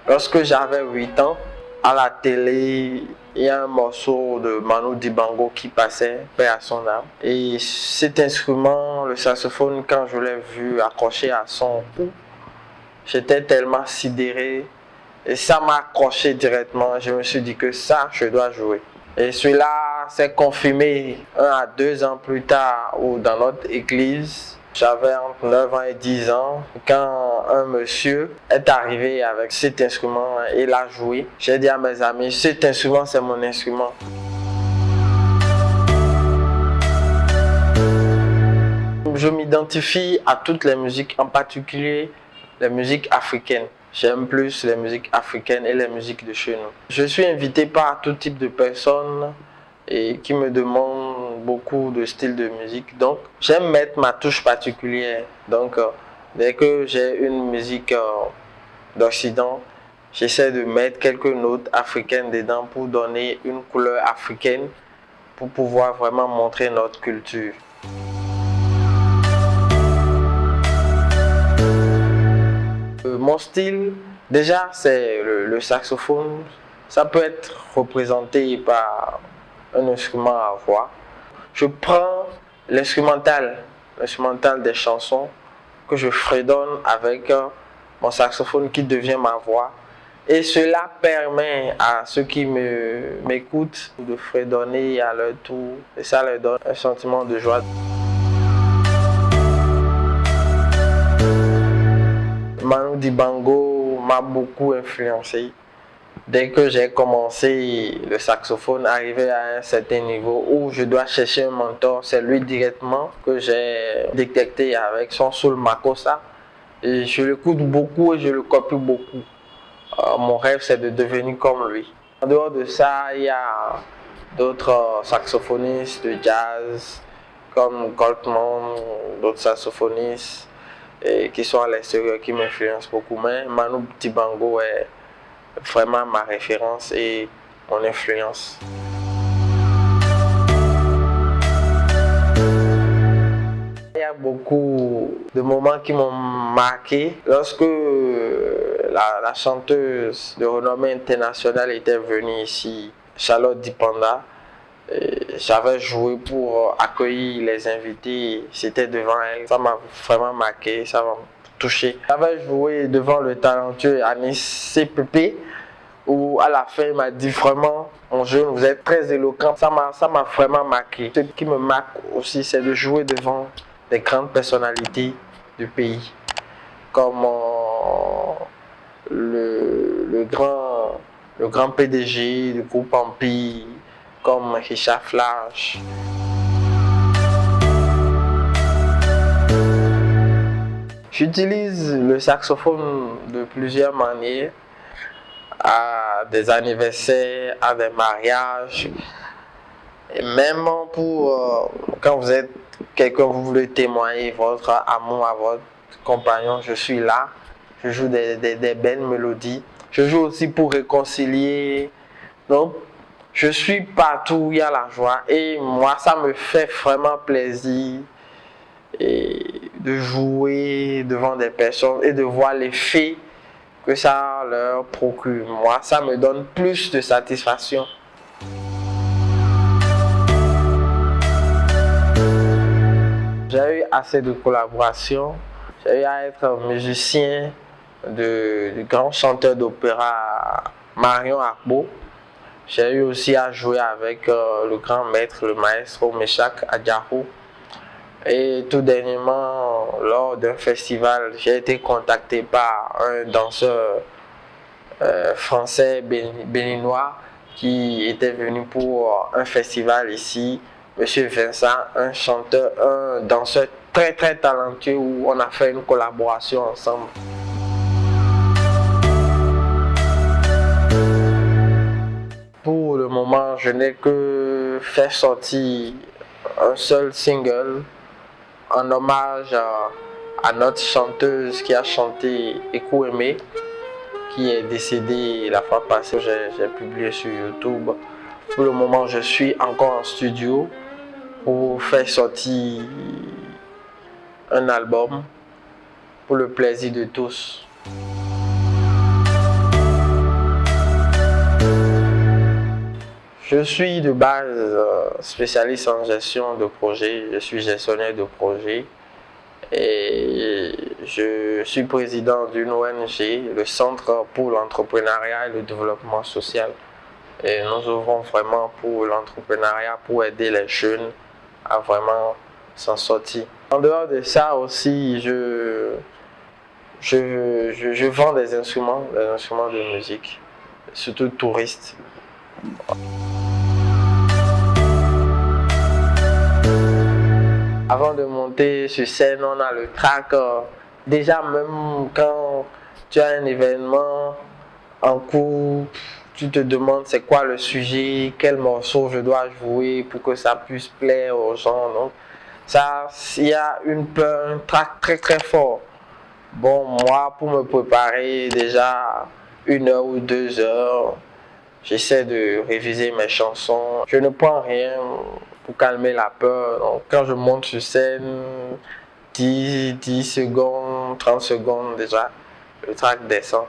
Lorsque j'avais 8 ans, à la télé, il y a un morceau de Manu Dibango qui passait, paix à son âme. Et cet instrument, le saxophone, quand je l'ai vu accroché à son cou, j'étais tellement sidéré. Et ça m'a accroché directement. Je me suis dit que ça, je dois jouer. Et cela s'est confirmé 1 à 2 ans plus tard où dans notre église, j'avais entre 9 ans et 10 ans, quand un monsieur est arrivé avec cet instrument et l'a joué. J'ai dit à mes amis, cet instrument c'est mon instrument. Je m'identifie à toutes les musiques, en particulier les musiques africaines. J'aime plus les musiques africaines et les musiques de chez nous. Je suis invité par tout type de personnes et qui me demandent beaucoup de styles de musique. Donc, j'aime mettre ma touche particulière. Donc, dès que j'ai une musique d'Occident, j'essaie de mettre quelques notes africaines dedans pour donner une couleur africaine, pour pouvoir vraiment montrer notre culture. Mon style, déjà, c'est le saxophone. Ça peut être représenté par un instrument à voix. Je prends l'instrumental des chansons que je fredonne avec mon saxophone qui devient ma voix. Et cela permet à ceux qui m'écoutent de fredonner à leur tour. Et ça leur donne un sentiment de joie. Manu Dibango m'a beaucoup influencé. Dès que j'ai commencé le saxophone, arrivé à un certain niveau où je dois chercher un mentor, c'est lui directement que j'ai détecté avec son Soul Makossa. Et je l'écoute beaucoup et je le copie beaucoup. Mon rêve, c'est de devenir comme lui. En dehors de ça, il y a d'autres saxophonistes de jazz comme Goldman, d'autres saxophonistes qui sont à l'extérieur qui m'influencent beaucoup. Mais Manu Dibango est vraiment ma référence et mon influence. Il y a beaucoup de moments qui m'ont marqué. Lorsque la chanteuse de renommée internationale était venue ici, Charlotte Dipanda, j'avais joué pour accueillir les invités, c'était devant elle. Ça m'a vraiment marqué, ça m'a touché. J'avais joué devant le talentueux Anis CPP, où à la fin il m'a dit vraiment, mon jeune, vous êtes très éloquent. Ça m'a vraiment marqué. Ce qui me marque aussi, c'est de jouer devant des grandes personnalités du pays, comme le grand PDG du groupe Empire, comme Richard Flash. J'utilise le saxophone de plusieurs manières, à des anniversaires, à des mariages, et même pour quand vous êtes quelqu'un, vous voulez témoigner votre amour à votre compagnon, je suis là. Je joue des belles mélodies. Je joue aussi pour réconcilier. Donc, je suis partout où il y a la joie et moi, ça me fait vraiment plaisir de jouer devant des personnes et de voir l'effet que ça leur procure. Moi, ça me donne plus de satisfaction. J'ai eu assez de collaborations. J'ai eu à être musicien du grand chanteur d'opéra Marion Agbo. J'ai eu aussi à jouer avec le grand maître, le maestro Meshak Adjahou. Et tout dernièrement, lors d'un festival, j'ai été contacté par un danseur français béninois qui était venu pour un festival ici. Monsieur Vincent, un chanteur, un danseur très talentueux où on a fait une collaboration ensemble. je n'ai que fait sortir un seul single en hommage à notre chanteuse qui a chanté Ekou Aimé, qui est décédée la fois passée. J'ai publié sur YouTube. Pour le moment, je suis encore en studio pour faire sortir un album pour le plaisir de tous. Je suis de base spécialiste en gestion de projet, je suis gestionnaire de projet et je suis président d'une ONG, le Centre pour l'entrepreneuriat et le développement social. Et nous œuvrons vraiment pour l'entrepreneuriat, pour aider les jeunes à vraiment s'en sortir. En dehors de ça aussi, je vends des instruments de musique, surtout touristes. Avant de monter sur scène, on a le track. Déjà, même quand tu as un événement en cours, tu te demandes c'est quoi le sujet, quel morceau je dois jouer pour que ça puisse plaire aux gens. Donc, ça, il y a un track très très fort. Bon, moi, pour me préparer déjà 1 heure ou 2 heures, j'essaie de réviser mes chansons. Je ne prends rien pour calmer la peur. Donc, quand je monte sur scène, 10 secondes, 30 secondes déjà, le track descend.